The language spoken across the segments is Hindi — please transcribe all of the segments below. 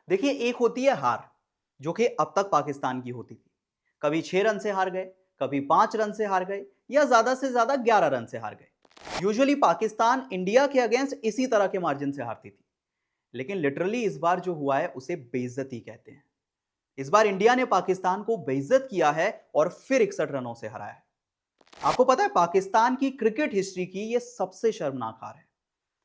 देखिए, एक होती है हार, जो कि अब तक पाकिस्तान की होती थी। कभी 6 रन से हार गए, कभी 5 रन से हार गए या ज़्यादा से ज़्यादा 11 रन से हार गए। यूजुअली पाकिस्तान इंडिया के अगेंस्ट इसी तरह के मार्जिन से हारती थी। लेकिन लिटरली इस बार जो हुआ है उसे बेइज्जती कहते हैं। इस बार इंडिया ने पाकिस्तान को बेइज्जत किया है और फिर 61 रनों से हराया है। आपको पता है, पाकिस्तान की क्रिकेट हिस्ट्री की यह सबसे शर्मनाक हार है।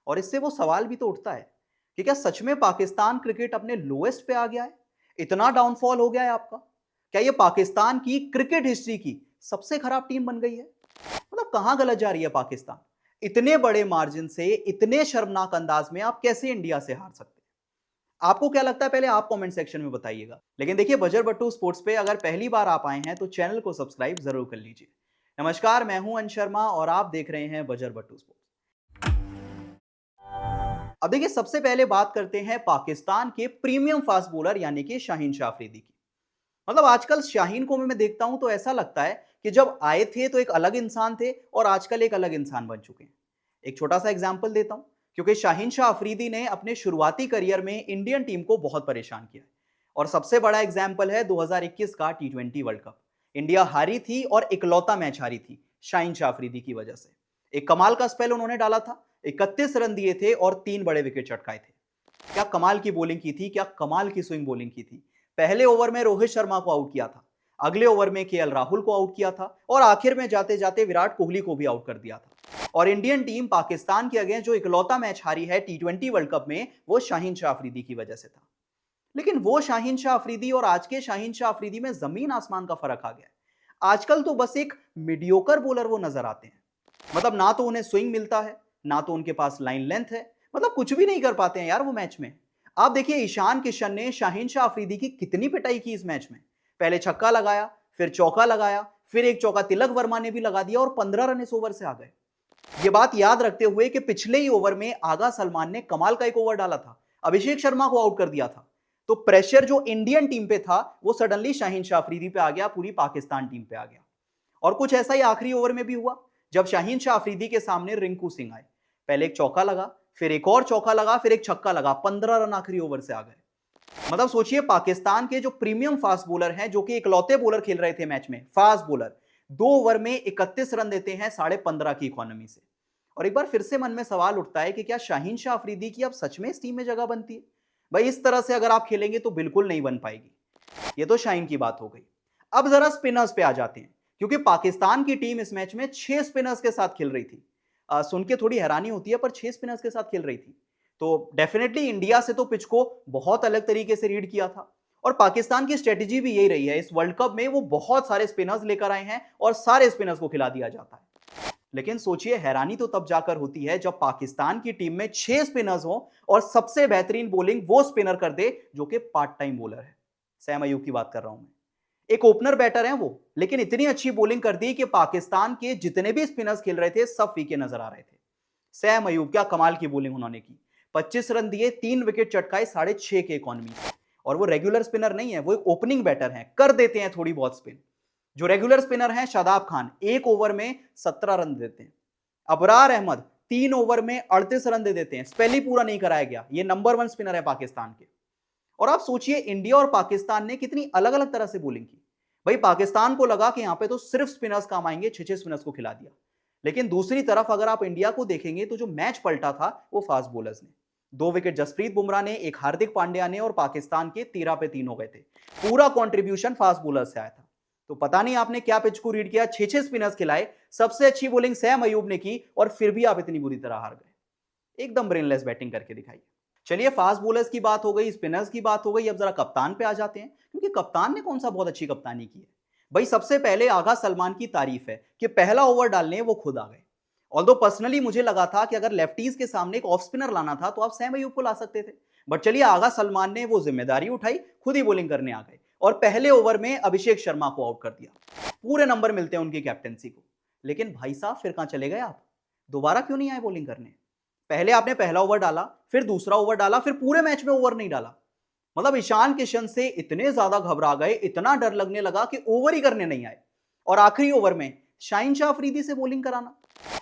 और इससे वो सवाल भी तो उठता है कि क्या सच में पाकिस्तान क्रिकेट अपने लोएस्ट पे आ गया है? इतना डाउनफॉल हो गया है आपका? क्या ये पाकिस्तान की क्रिकेट हिस्ट्री की सबसे खराब टीम बन गई है? मतलब कहां गलत जा रही है पाकिस्तान? इतने बड़े मार्जिन से इतने शर्मनाक अंदाज में आप कैसे इंडिया से हार सकते हैं? आपको क्या लगता है, पहले आप कमेंट सेक्शन में बताइएगा। लेकिन देखिए, बजर बट्टू स्पोर्ट्स पे अगर पहली बार आप आए हैं तो चैनल को सब्सक्राइब जरूर कर लीजिए। नमस्कार, मैं हूं अंश शर्मा और आप देख रहे हैं बजर बट्टू स्पोर्ट्स। अब देखिए, सबसे पहले बात करते हैं पाकिस्तान के प्रीमियम फास्ट बॉलर यानी कि शाहीन शाह अफरीदी की। मतलब आजकल शाहीन को मैं देखता हूं तो ऐसा लगता है कि जब आए थे तो एक अलग इंसान थे और आजकल एक अलग इंसान बन चुके हैं। एक छोटा सा एग्जांपल देता हूं, क्योंकि शाहीन शाह अफरीदी ने अपने शुरुआती करियर में इंडियन टीम को बहुत परेशान किया है। और सबसे बड़ा एग्जाम्पल है 2021 का T20 वर्ल्ड कप। इंडिया हारी थी और इकलौता मैच हारी थी शाहीन शाह अफरीदी की वजह से। एक कमाल का स्पेल उन्होंने डाला था, 31 रन दिए थे और 3 बड़े विकेट चटकाए थे। क्या कमाल की बॉलिंग की थी, क्या कमाल की स्विंग बॉलिंग की थी। पहले ओवर में रोहित शर्मा को आउट किया था, अगले ओवर में केएल राहुल को आउट किया था और आखिर में जाते जाते विराट कोहली को भी आउट कर दिया था। और इंडियन टीम पाकिस्तान के अगेंस्ट जो इकलौता मैच हारी है T20 वर्ल्ड कप में, वो शाहीन शाह अफरीदी की वजह से था। लेकिन वो शाहीन शाह अफरीदी और आज के शाहीन शाह अफरीदी में जमीन आसमान का फर्क आ गया है। आजकल तो बस एक मीडियोकर बॉलर वो नजर आते हैं। मतलब ना तो उन्हें स्विंग मिलता है, ना तो उनके पास लाइन लेंथ है। मतलब कुछ भी नहीं कर पाते हैं यार वो मैच में। आप देखिए, ईशान किशन ने शाहीन शाह अफरीदी की कितनी पिटाई की इस मैच में। पहले छक्का लगाया, फिर चौका लगाया, फिर एक चौका तिलक वर्मा ने भी लगा दिया और 15 रन इस ओवर से आ गए। ये बात याद रखते हुए कि पिछले ही ओवर में आगा सलमान ने कमाल का एक ओवर डाला था, अभिषेक शर्मा को आउट कर दिया था। तो प्रेशर जो इंडियन टीम पे था वो सडनली शाहीन शाह अफरीदी पे आ गया, पूरी पाकिस्तान टीम पे आ गया। और कुछ ऐसा ही आखिरी ओवर में भी हुआ, जब शाहीन शाह अफरीदी के सामने रिंकू सिंह आए। पहले एक चौका लगा, फिर एक और चौका लगा, फिर एक छक्का लगा, 15 रन आखिरी ओवर से आ गए। मतलब सोचिए, पाकिस्तान के जो प्रीमियम फास्ट बॉलर हैं, जो कि इकलौते बॉलर खेल रहे थे मैच में, फास्ट बॉलर 2 ओवर में 31 रन देते हैं 15.5 की इकोनॉमी से। और एक बार फिर से मन में सवाल उठता है कि क्या शाहीन शाह अफरीदी की अब सच में इस टीम में जगह बनती है? भाई, इस तरह से अगर आप खेलेंगे तो बिल्कुल नहीं बन पाएगी। ये तो शाहीन की बात हो गई। अब जरा स्पिनर्स पे आ जाते हैं, क्योंकि पाकिस्तान की टीम इस मैच में 6 स्पिनर्स के साथ खेल रही थी। सुन के थोड़ी हैरानी होती है, पर 6 स्पिनर्स के साथ खेल रही थी। तो डेफिनेटली इंडिया से तो पिच को बहुत अलग तरीके से रीड किया था। और पाकिस्तान की स्ट्रेटेजी भी यही रही है, इस वर्ल्ड कप में वो बहुत सारे स्पिनर्स लेकर आए हैं और सारे स्पिनर्स को खिला दिया जाता है। लेकिन सोचिए, हैरानी तो तब जाकर होती है जब पाकिस्तान की टीम में 6 स्पिनर्स हो और सबसे बेहतरीन बॉलिंग वो स्पिनर कर दे जो कि पार्ट टाइम बॉलर है। सैम अयूब की बात कर रहा हूं मैं। एक ओपनर बैटर है वो, लेकिन इतनी अच्छी बॉलिंग कर दी कि पाकिस्तान के जितने भी स्पिनर्स खेल रहे थे सब फीके नजर आ रहे थे। सैम अयूब, क्या कमाल की बॉलिंग उन्होंने की। 25 रन दिए, 3 विकेट चटकाए, 6.5 के इकोनॉमी से। और वो रेगुलर स्पिनर नहीं है, वो एक ओपनिंग बैटर है, कर देते हैं थोड़ी बहुत स्पिन। जो रेगुलर स्पिनर हैं, शादाब खान, एक ओवर में 17 रन देते हैं। अबरार अहमद 3 ओवर में 38 रन दे देते हैं, स्पेल ही पूरा नहीं कराया गया। ये नंबर 1 स्पिनर है पाकिस्तान के। और आप सोचिए, इंडिया और पाकिस्तान ने कितनी अलग अलग तरह से बॉलिंग की। भाई, पाकिस्तान को लगा कि यहां पे तो सिर्फ स्पिनर्स काम आएंगे, 6 स्पिनर्स को खिला दिया। लेकिन दूसरी तरफ अगर आप इंडिया को देखेंगे तो जो मैच पलटा था वो फास्ट बॉलर्स ने। 2 विकेट जसप्रीत बुमराह ने, एक हार्दिक पांड्या ने, और पाकिस्तान के 13 पे 3 हो गए थे। पूरा कंट्रीब्यूशन फास्ट बॉलर से आया था। तो पता नहीं आपने क्या पिच को रीड किया, 6 स्पिनर्स खिलाए, सबसे अच्छी बॉलिंग सैम अयूब ने की और फिर भी आप इतनी बुरी तरह हार गए। एकदम ब्रेनलेस बैटिंग करके दिखाई। चलिए, फास्ट बॉलर्स की बात हो गई, स्पिनर्स की बात हो गई, अब जरा कप्तान पे आ जाते हैं, क्योंकि कप्तान ने कौन सा बहुत अच्छी कप्तानी की है। भाई, सबसे पहले आगा सलमान की तारीफ है कि पहला ओवर डालने वो खुद आ गए। ऑल्दो पर्सनली मुझे लगा था कि अगर लेफ्टीज के सामने एक ऑफ स्पिनर लाना था तो आप सैम अयूब को ला सकते थे। बट चलिए, आगा सलमान ने वो जिम्मेदारी उठाई, खुद ही बॉलिंग करने आ गए और पहले ओवर में अभिषेक शर्मा को आउट कर दिया। पूरे नंबर मिलते हैं उनकी कैप्टेंसी को। लेकिन भाई साहब, फिर कहां चले गए आप? दोबारा क्यों नहीं आए बॉलिंग करने? पहले आपने पहला ओवर डाला, फिर दूसरा ओवर डाला, फिर पूरे मैच में ओवर नहीं डाला। मतलब ईशान किशन से इतने ज्यादा घबरा गए, इतना डर लगने लगा कि ओवर ही करने नहीं आए। और आखिरी ओवर में शाहीन शाह अफरीदी से बॉलिंग कराना।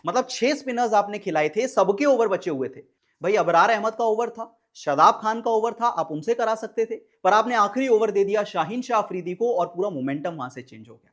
मतलब 6 स्पिनर्स आपने खिलाए थे, सबके ओवर बचे हुए थे। भाई, अबरार अहमद का ओवर था, शादाब खान का ओवर था, आप उनसे करा सकते थे, पर आपने आखिरी ओवर दे दिया शाहीन शाह अफरीदी को और पूरा मोमेंटम वहां से चेंज हो गया।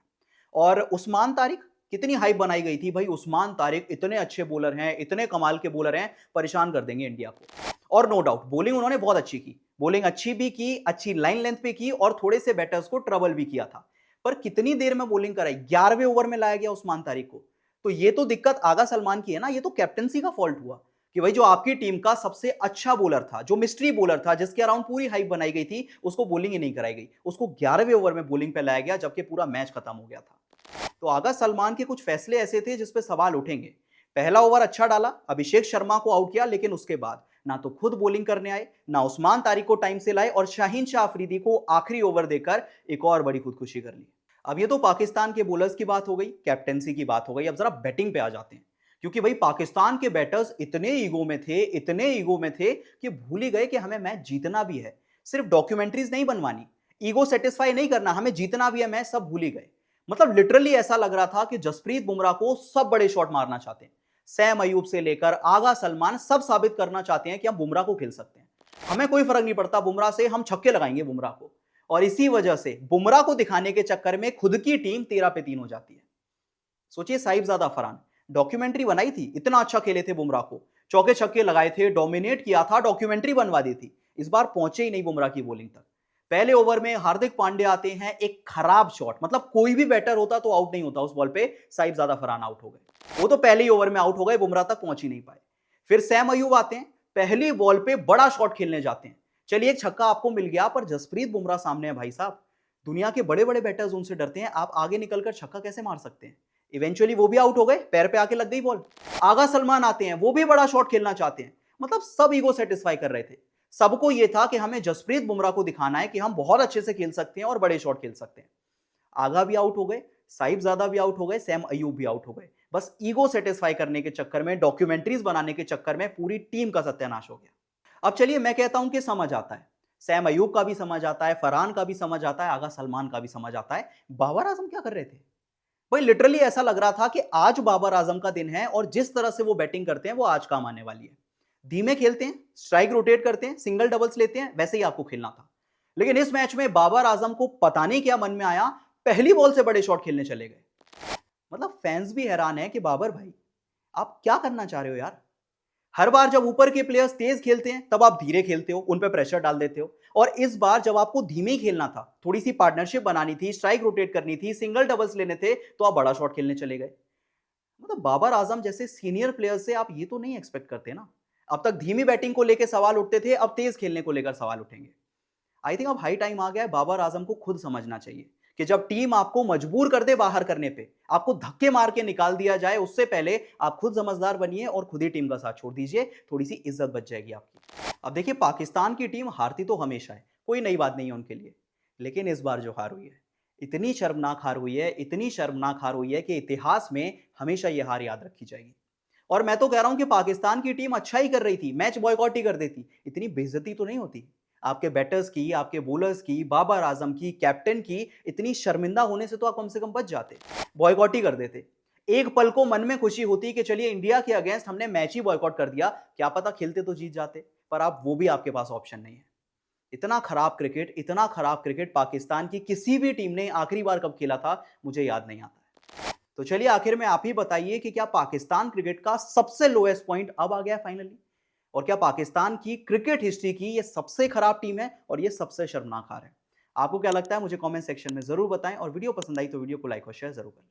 और उस्मान तारिक, कितनी हाइप बनाई गई थी भाई, उस्मान तारिक इतने अच्छे बॉलर हैं, इतने कमाल के बॉलर हैं, परेशान कर देंगे इंडिया को। और नो डाउट बॉलिंग उन्होंने बहुत अच्छी की, बॉलिंग अच्छी भी की, अच्छी लाइन लेंथ पे की और थोड़े से बैटर्स को ट्रबल भी किया था। पर कितनी देर में बॉलिंग कराई, 11वें ओवर में लाया गया उस्मान तारिक को। तो ये तो दिक्कत आगा सलमान की है ना, ये तो कैप्टनसी का फॉल्ट हुआ कि भाई जो आपकी टीम का सबसे अच्छा बॉलर था, जो मिस्ट्री बॉलर था, जिसके अराउंड पूरी हाइप बनाई गई थी, उसको बॉलिंग ही नहीं कराई गई, उसको 11वें ओवर में बॉलिंग पे लाया गया जबकि पूरा मैच खत्म हो गया था। तो आगा सलमान के कुछ फैसले ऐसे थे जिस पे सवाल उठेंगे। पहला ओवर अच्छा डाला, अभिषेक शर्मा को आउट किया, लेकिन उसके बाद ना तो खुद बॉलिंग करने आए, ना उस्मान तारिक को टाइम से लाए और शाहीन शाह अफरीदी को आखिरी ओवर देकर एक और बड़ी खुदकुशी कर ली। अब ये तो पाकिस्तान के बॉलर्स की बात हो गई, कैप्टेंसी की बात हो गई। अब जरा बैटिंग पे आ जाते हैं, क्योंकि भाई पाकिस्तान के बैटर्स इतने ईगो में थे, इतने ईगो में थे कि भूल ही गए कि हमें मैच जीतना भी है। सिर्फ डॉक्यूमेंट्रीज नहीं बनवानी, ईगो सेटिस्फाई नहीं करना, हमें जीतना भी है मैच, सब भूल ही गए। मतलब लिटरली ऐसा लग रहा था कि जसप्रीत बुमराह को सब बड़े शॉट मारना चाहते हैं। सैम अयूब से लेकर आगा सलमान सब साबित करना चाहते हैं कि हम बुमराह को खेल सकते हैं, हमें कोई फर्क नहीं पड़ता बुमराह से, हम छक्के लगाएंगे बुमराह को। और इसी वजह से बुमराह को दिखाने के चक्कर में खुद की टीम 13 पे 3 हो जाती है। सोचिए साहिबजादा फरहान, डॉक्यूमेंट्री बनाई थी, इतना अच्छा खेले थे बुमराह को, चौके छक्के लगाए थे, डोमिनेट किया था, डॉक्यूमेंट्री बनवा दी थी। इस बार पहुंचे ही नहीं बुमराह की बॉलिंग तक। पहले ओवर में हार्दिक पांड्या आते हैं, एक खराब शॉट, मतलब कोई भी बैटर होता तो आउट नहीं होता उस बॉल पे, साहिबजादा फरहान आउट हो गए। वो तो पहले ही ओवर में आउट हो गए, बुमराह तक पहुंच ही नहीं पाए। फिर सैम अयूब आते हैं, पहली बॉल पे बड़ा शॉट खेलने जाते हैं, चलिए एक छक्का आपको मिल गया, पर जसप्रीत बुमराह सामने है भाई साहब, दुनिया के बड़े बड़े बैटर्स उनसे डरते हैं, आप आगे निकलकर छक्का कैसे मार सकते हैं। इवेंचुअली वो भी आउट हो गए, पैर पे आके लग गई बॉल। आगा सलमान आते हैं, वो भी बड़ा शॉट खेलना चाहते हैं, मतलब सब ईगो सेटिस्फाई कर रहे थे। सबको ये था कि हमें जसप्रीत बुमराह को दिखाना है कि हम बहुत अच्छे से खेल सकते हैं और बड़े शॉट खेल सकते हैं। आगा भी आउट हो गए, साहिबजादा भी आउट हो गए, सैम अयूब भी आउट हो गए। बस ईगो सेटिस्फाई करने के चक्कर में, डॉक्यूमेंट्रीज बनाने के चक्कर में पूरी टीम का सत्यानाश हो गया। अब चलिए मैं कहता हूं कि समझ आता है, सैम अयूब का भी समझ आता है, फरहान का भी समझ आता है, आगा सलमान का भी समझ आता है, बाबर आजम क्या कर रहे थे। भाई लिटरली ऐसा लग रहा था कि आज बाबर आजम का दिन है और जिस तरह से वो बैटिंग करते हैं वो आज काम आने वाली है। धीमे खेलते हैं, स्ट्राइक रोटेट करते हैं, सिंगल डबल्स लेते हैं, वैसे ही आपको खेलना था। लेकिन इस मैच में बाबर आजम को पता नहीं क्या मन में आया, पहली बॉल से बड़े शॉट खेलने चले गए। मतलब फैंस भी हैरान है कि बाबर भाई आप क्या करना चाह रहे हो यार। हर बार जब ऊपर के प्लेयर्स तेज खेलते हैं तब आप धीरे खेलते हो, उन पे प्रेशर डाल देते हो, और इस बार जब आपको धीमे ही खेलना था, थोड़ी सी पार्टनरशिप बनानी थी, स्ट्राइक रोटेट करनी थी, सिंगल डबल्स लेने थे, तो आप बड़ा शॉट खेलने चले गए। मतलब बाबर आजम जैसे सीनियर प्लेयर से आप ये तो नहीं एक्सपेक्ट करते ना। अब तक धीमी बैटिंग को लेकर सवाल उठते थे, अब तेज खेलने को लेकर सवाल उठेंगे। आई थिंक अब हाई टाइम आ गया है, बाबर आजम को खुद समझना चाहिए कि जब टीम आपको मजबूर कर दे बाहर करने पे, आपको धक्के मार के निकाल दिया जाए, उससे पहले आप खुद समझदार बनिए और खुद ही टीम का साथ छोड़ दीजिए, थोड़ी सी इज्जत बच जाएगी आपकी। अब देखिए पाकिस्तान की टीम हारती तो हमेशा है, कोई नई बात नहीं है उनके लिए, लेकिन इस बार जो हार हुई है, इतनी शर्मनाक हार हुई है, इतनी शर्मनाक हार हुई है कि इतिहास में हमेशा ये हार याद रखी जाएगी। और मैं तो कह रहा हूं कि पाकिस्तान की टीम अच्छा ही कर रही थी, मैच बॉयकॉट ही कर देती, इतनी बेइज्जती तो नहीं होती। आपके बैटर्स की, आपके बॉलर्स की, बाबर आजम की, कैप्टन की इतनी शर्मिंदा होने से तो आप कम से कम बच जाते, बॉयकॉट ही कर देते। एक पल को मन में खुशी होती कि चलिए इंडिया के अगेंस्ट हमने मैच ही बॉयकॉट कर दिया, क्या पता खेलते तो जीत जाते, पर आप वो भी आपके पास ऑप्शन नहीं है। इतना खराब क्रिकेट, इतना खराब क्रिकेट पाकिस्तान की किसी भी टीम ने आखिरी बार कब खेला था मुझे याद नहीं आता है। तो चलिए आखिर में आप ही बताइए कि क्या पाकिस्तान क्रिकेट का सबसे लोएस्ट पॉइंट अब आ गया फाइनली, और क्या पाकिस्तान की क्रिकेट हिस्ट्री की ये सबसे खराब टीम है और ये सबसे शर्मनाक हार है। आपको क्या लगता है मुझे कमेंट सेक्शन में जरूर बताएं, और वीडियो पसंद आई तो वीडियो को लाइक और शेयर जरूर करें।